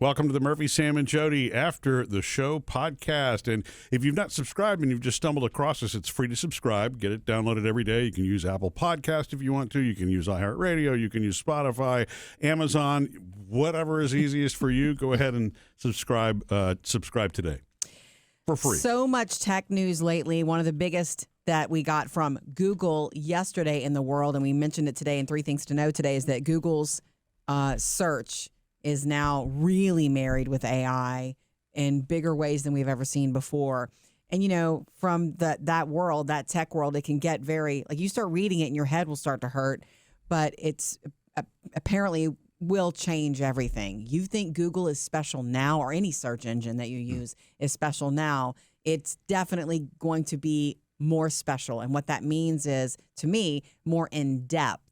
Welcome to the Murphy, Sam, and Jody After the Show podcast. And if you've not subscribed and you've just stumbled across us, it's free to subscribe. Get it downloaded every day. You can use Apple Podcast if you want to. You can use iHeartRadio. You can use Spotify, Amazon, whatever is easiest for you. Go ahead and subscribe. Subscribe today for free. So much tech news lately. One of the biggest that we got from Google yesterday in the world, and we mentioned it today in 3 Things to Know today, is that Google's search is now really married with AI in bigger ways than we've ever seen before. And, you know, from that world, that tech world, it can get very, like, you start reading it and your head will start to hurt, but it's apparently will change everything. You think Google is special now, or any search engine that you use is special now, it's definitely going to be more special. And what that means is, to me, more in depth.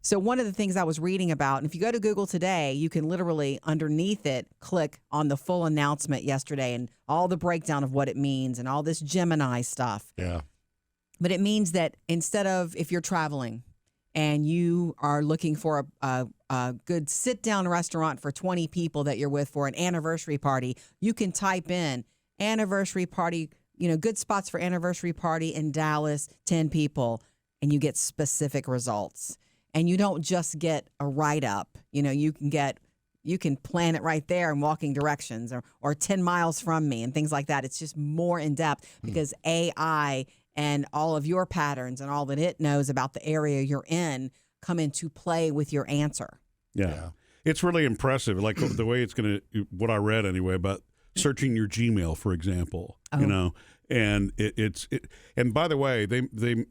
So one of the things I was reading about, and if you go to Google today, you can literally underneath it click on the full announcement yesterday and all the breakdown of what it means and all this Gemini stuff. Yeah. But it means that instead of, if you're traveling and you are looking for a good sit-down restaurant for 20 people that you're with for an anniversary party, you can type in anniversary party, you know, good spots for anniversary party in Dallas, 10 people, and you get specific results. And you don't just get a write-up. You know, you can plan it right there in walking directions or 10 miles from me and things like that. It's just more in depth because AI and all of your patterns and all that it knows about the area you're in come into play with your answer. Yeah. It's really impressive. Like the way it's going to, what I read anyway, about searching your Gmail, for example, you know, and and by the way, they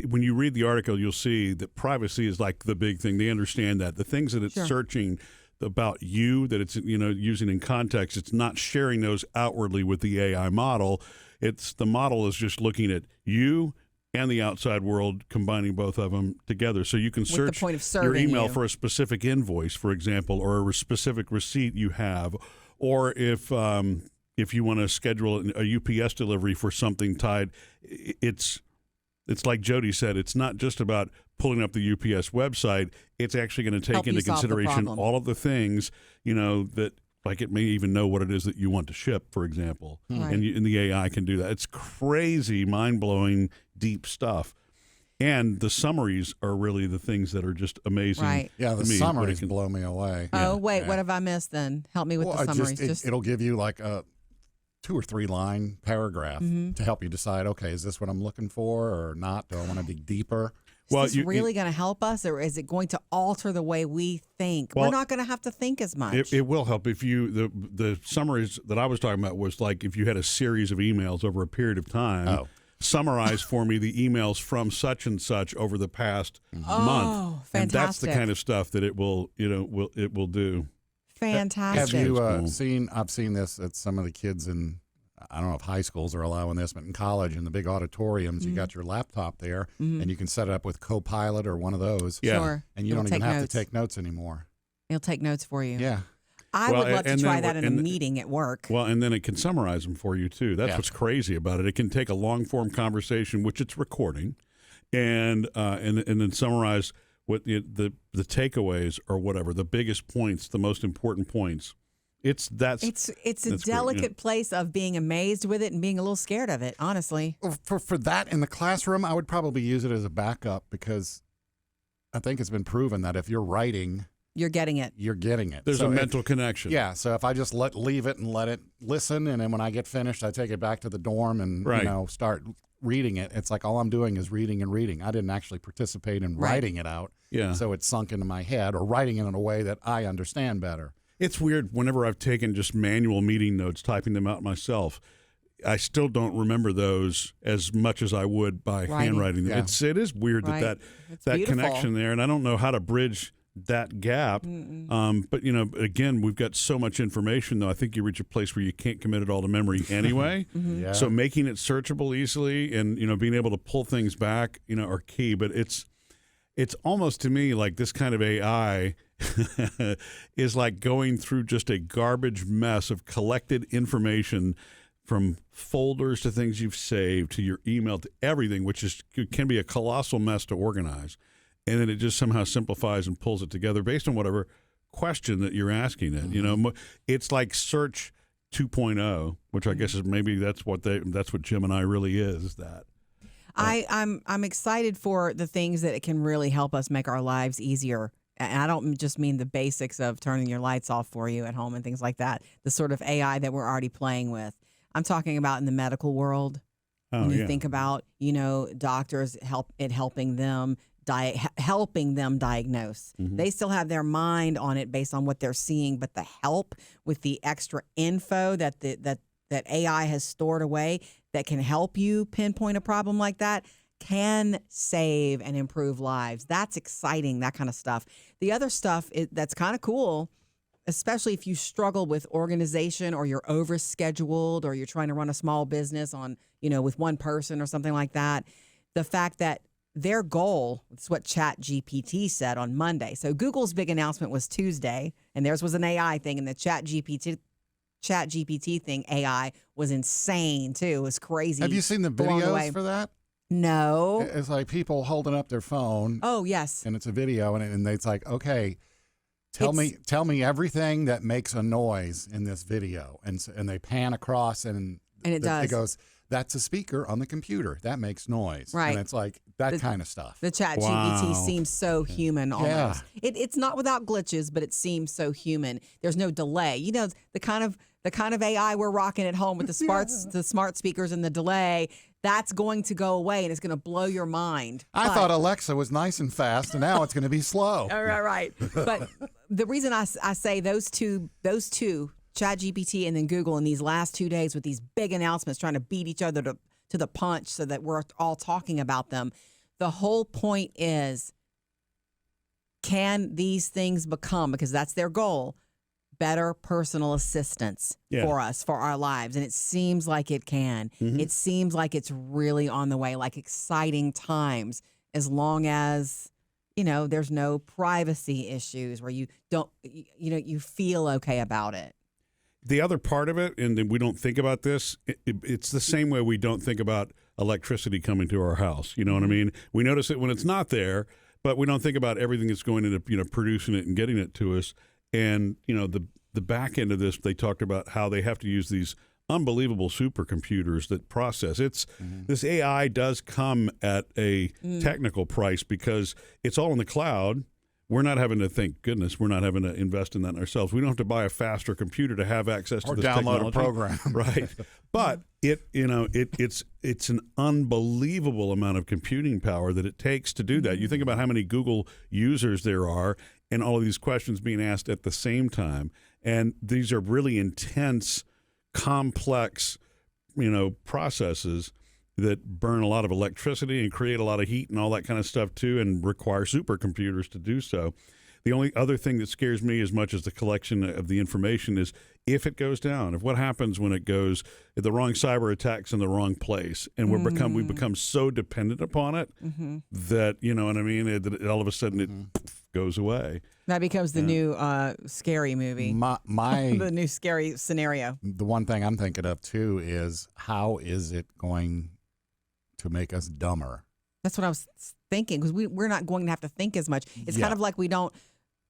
when you read the article, you'll see that privacy is like the big thing. They understand that the things that it's searching about you, that it's, you know, using in context, it's not sharing those outwardly with the AI model. The model is just looking at you and the outside world, combining both of them together. So you can search your email for a specific invoice, for example, or a specific receipt you have, or if you want to schedule a UPS delivery for something tied, it's like Jodi said, it's not just about pulling up the UPS website. It's actually going to take into consideration all of the things, you know, that, like, it may even know what it is that you want to ship, for example. Right. And the AI can do that. It's crazy, mind-blowing, deep stuff. And the summaries are really the things that are just amazing. Right. Yeah, the summaries blow me away. Oh, wait, what have I missed then? Help me with the summaries. It'll give you like a 2 or 3 line paragraph to help you decide, okay, is this what I'm looking for or not? Do I want to dig deeper? Is this really going to help us, or is it going to alter the way we think? We're not going to have to think as much. It will help if you, the summaries that I was talking about was like if you had a series of emails over a period of time, summarize for me the emails from such and such over the past month. Fantastic. And that's the kind of stuff that it will, you know, it will do. Fantastic. Have you seen, I've seen this at some of the kids in, I don't know if high schools are allowing this, but in college, in the big auditoriums, you got your laptop there, and you can set it up with Copilot or one of those. Yeah. Sure. And you don't even have to take notes anymore. It'll take notes for you. Yeah. I would love to try that in a meeting at work. Well, and then it can summarize them for you, too. That's what's crazy about it. It can take a long-form conversation, which it's recording, and then summarize what the takeaways or whatever, the biggest points, the most important points. It's a delicate place of being amazed with it and being a little scared of it, honestly. For that in the classroom, I would probably use it as a backup because I think it's been proven that if you're writing, you're getting it. You're getting it. There's a mental connection. Yeah. So if I just leave it and let it listen, and then when I get finished, I take it back to the dorm and start reading it. It's like all I'm doing is reading and reading. I didn't actually participate in writing it out. Yeah. So it's sunk into my head, or writing it in a way that I understand better. It's weird. Whenever I've taken just manual meeting notes, typing them out myself, I still don't remember those as much as I would by handwriting them. Yeah. It is weird that connection there, and I don't know how to bridge that gap. But, you know, again, we've got so much information, though. I think you reach a place where you can't commit it all to memory anyway. So making it searchable easily and, you know, being able to pull things back, you know, are key. But it's almost, to me, like this kind of AI is like going through just a garbage mess of collected information, from folders to things you've saved to your email to everything, which can be a colossal mess to organize. And then it just somehow simplifies and pulls it together based on whatever question that you're asking it. It's like search 2.0, which I guess is maybe that's what Gemini really is. That I'm excited for the things that it can really help us make our lives easier. And I don't just mean the basics of turning your lights off for you at home and things like that. The sort of AI that we're already playing with. I'm talking about in the medical world. When you think about, doctors helping them diagnose. Mm-hmm. They still have their mind on it based on what they're seeing, but the help with the extra info that AI has stored away that can help you pinpoint a problem like that can save and improve lives. That's exciting, that kind of stuff. The other stuff that's kind of cool, especially if you struggle with organization or you're overscheduled or you're trying to run a small business on, with one person or something like that. The fact that their goal, it's what ChatGPT said on Monday. So Google's big announcement was Tuesday, and theirs was an AI thing, and the ChatGPT thing, AI, was insane too. It was crazy. Have you seen the videos for that? No. It's like people holding up their phone. Oh, yes. And it's a video, and it's like, okay, tell me everything that makes a noise in this video, and they pan across, and it does. It goes, that's a speaker on the computer that makes noise, right? And it's like that kind of stuff. The ChatGPT seems so human almost. Yeah. It's not without glitches, but it seems so human. There's no delay. The kind of AI we're rocking at home with the smart speakers and the delay. That's going to go away, and it's going to blow your mind. I thought Alexa was nice and fast, and now it's going to be slow. Right. But the reason I say those two, ChatGPT and then Google, in these last 2 days with these big announcements trying to beat each other to the punch so that we're all talking about them. The whole point is, can these things become, because that's their goal, better personal assistants for us, for our lives? And it seems like it can. Mm-hmm. It seems like it's really on the way, like exciting times, as long as, there's no privacy issues where you don't, you feel okay about it. The other part of it, and we don't think about this, it's the same way we don't think about electricity coming to our house. You know what I mean? We notice it when it's not there, but we don't think about everything that's going into, producing it and getting it to us. And, the back end of this, they talked about how they have to use these unbelievable supercomputers that process. This AI does come at a technical price because it's all in the cloud. We're not having to, thank goodness, we're not having to invest in that ourselves. We don't have to buy a faster computer to have access to this technology. Or download a program. Right. But it's an unbelievable amount of computing power that it takes to do that. You think about how many Google users there are and all of these questions being asked at the same time. And these are really intense, complex, processes that burn a lot of electricity and create a lot of heat and all that kind of stuff too, and require supercomputers to do so. The only other thing that scares me as much as the collection of the information is if it goes down, what happens when it goes, if the wrong cyber attacks in the wrong place, and we become so dependent upon it that, what I mean, that all of a sudden it goes away. That becomes the new scary movie. The new scary scenario. The one thing I'm thinking of too is, how is it going to make us dumber? That's what I was thinking, because we're not going to have to think as much. It's kind of like we don't.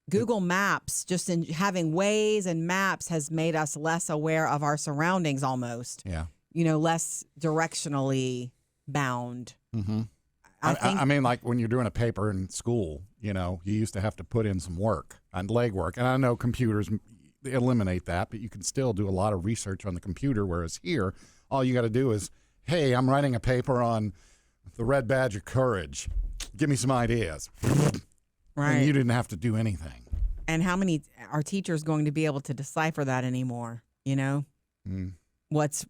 Google Maps, just in having Waze and maps, has made us less aware of our surroundings almost. Yeah. Less directionally bound. Mm-hmm. I mean, like when you're doing a paper in school, you used to have to put in some work and legwork. And I know computers eliminate that, but you can still do a lot of research on the computer, whereas here, all you got to do is, hey, I'm writing a paper on the Red Badge of Courage. Give me some ideas. Right. And you didn't have to do anything. And how many are teachers going to be able to decipher that anymore? What's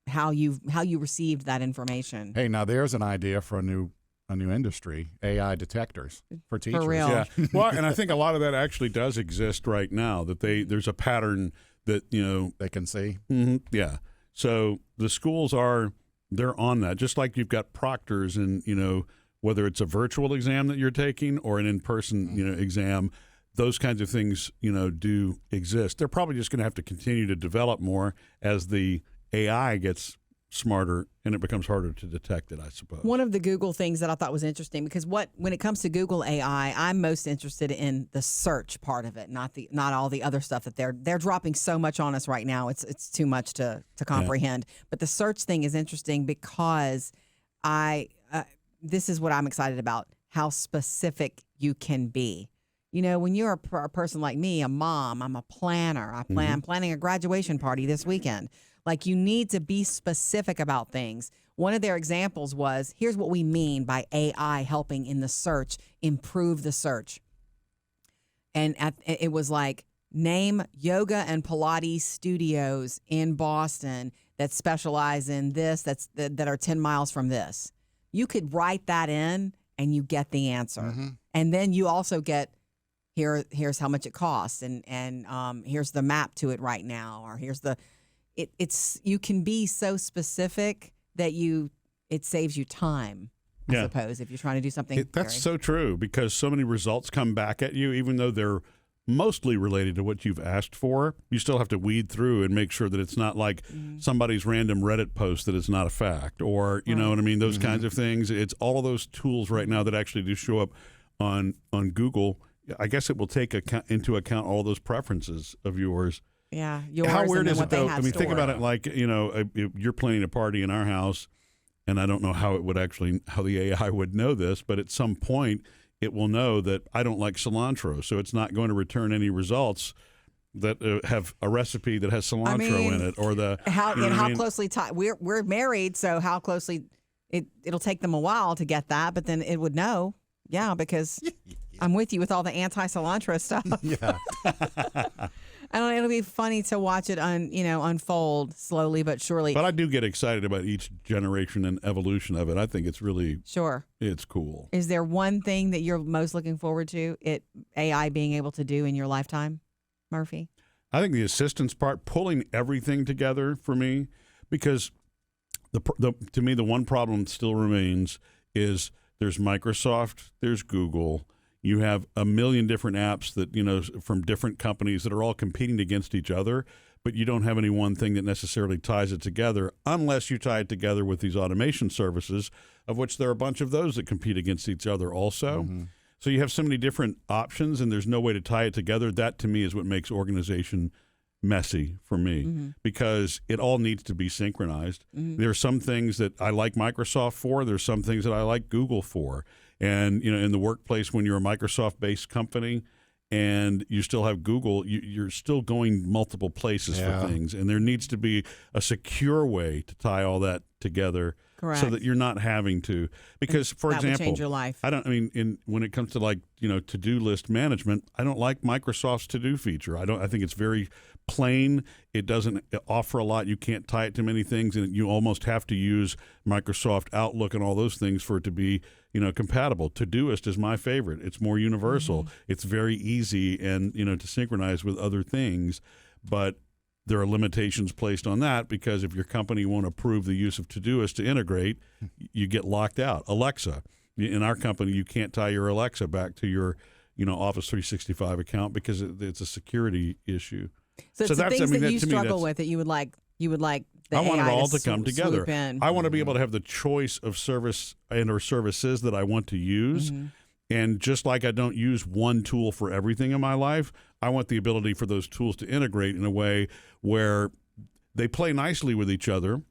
how you received that information? Hey, now there's an idea for a new industry: AI detectors for teachers. For real. Yeah. Well, and I think a lot of that actually does exist right now. That there's a pattern that they can see. Mm-hmm, yeah. So the schools they're on that, just like you've got proctors and whether it's a virtual exam that you're taking or an in-person, exam, those kinds of things, do exist. They're probably just going to have to continue to develop more as the AI gets smarter, and it becomes harder to detect it, I suppose. One of the Google things that I thought was interesting, because when it comes to Google AI, I'm most interested in the search part of it, not all the other stuff that they're dropping so much on us right now. It's too much to comprehend. Yeah. But the search thing is interesting because this is what I'm excited about, how specific you can be. You know, when you're a person like me, a mom, I'm a planner. I'm planning a graduation party this weekend. Like, you need to be specific about things. One of their examples was, here's what we mean by AI helping in the search, improve the search. And it was like, name yoga and Pilates studios in Boston that specialize in this, that are 10 miles from this. You could write that in and you get the answer. Mm-hmm. And then you also get, here's how much it costs, and here's the map to it right now, or here's the... you can be so specific that it saves you time, I suppose, if you're trying to do something. That's so true, because so many results come back at you, even though they're mostly related to what you've asked for. You still have to weed through and make sure that it's not like somebody's random Reddit post that is not a fact, or you know what I mean, those kinds of things. It's all of those tools right now that actually do show up on Google. I guess it will take into account all those preferences of yours. Yeah. How weird is it, though? I mean, think about it like, you know, you're planning a party in our house, and I don't know how the AI would know this, but at some point it will know that I don't like cilantro, so it's not going to return any results that have a recipe that has cilantro in it, or how closely tied. We're married, so how closely it'll take them a while to get that, but then it would know. Yeah, because I'm with you with all the anti-cilantro stuff. Yeah. I don't know, it'll be funny to watch it unfold slowly but surely. But I do get excited about each generation and evolution of it. I think it's really it's cool. Is there one thing that you're most looking forward to AI being able to do in your lifetime, Murphy? I think the assistance part, pulling everything together for me, because to me the one problem still remains is there's Microsoft, there's Google. You have a million different apps that, you know, from different companies that are all competing against each other, but you don't have any one thing that necessarily ties it together unless you tie it together with these automation services, of which there are a bunch of those that compete against each other also. Mm-hmm. So you have so many different options and there's no way to tie it together. That to me is what makes organization messy for me, because it all needs to be synchronized. There are some things that I like Microsoft for. There's some things that I like Google for. And, you know, in the workplace, when you're a Microsoft-based company and you still have Google, you're still going multiple places for things. And there needs to be a secure way to tie all that together. Correct. So that you're not having to. Because, for example, would change your life. When it comes to, like, you know, to-do list management, I don't like Microsoft's to-do feature. I think it's very plain. It doesn't offer a lot. You can't tie it to many things, and you almost have to use Microsoft Outlook and all those things for it to be, you know, compatible. Todoist is my favorite. It's more universal. It's very easy and, you know, to synchronize with other things, but there are limitations placed on that, because if your company won't approve the use of Todoist to integrate, you get locked out. Alexa, in our company, you can't tie your Alexa back to your, you know, Office 365 account because it's a security issue. So it's the things that you struggle with that you would like the I want AI it all to come together. I want to be able to have the choice of service or services that I want to use. And just like I don't use one tool for everything in my life, I want the ability for those tools to integrate in a way where they play nicely with each other,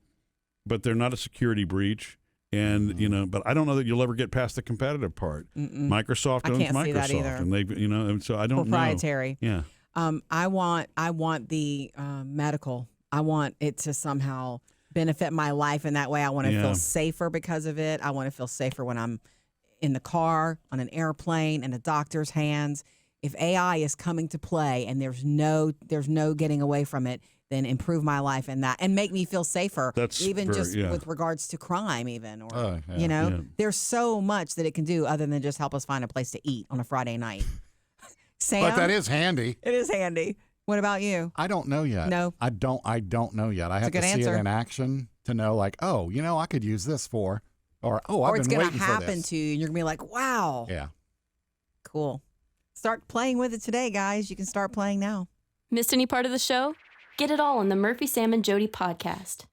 but they're not a security breach. And, you know, but I don't know that you'll ever get past the competitive part. Microsoft owns Microsoft. And they, you know, so I don't proprietary. know. Yeah. I want the medical. I want it to somehow benefit my life in that way. I want to feel safer because of it. I want to feel safer when I'm in the car, on an airplane, in a doctor's hands. If AI is coming to play and there's no getting away from it, then improve my life in that and make me feel safer. That's with regards to crime, even, or there's so much that it can do other than just help us find a place to eat on a Friday night. Sam, but that is handy. It is handy. What about you? I don't know yet. No, I don't know yet. I have to see it in action to know, like, oh, you know, I could use this for, or I've been waiting for this. Or it's going to happen to you, and you're going to be like, wow. Yeah. Cool. Start playing with it today, guys. You can start playing now. Missed any part of the show? Get it all on the Murphy, Sam, and Jodi podcast.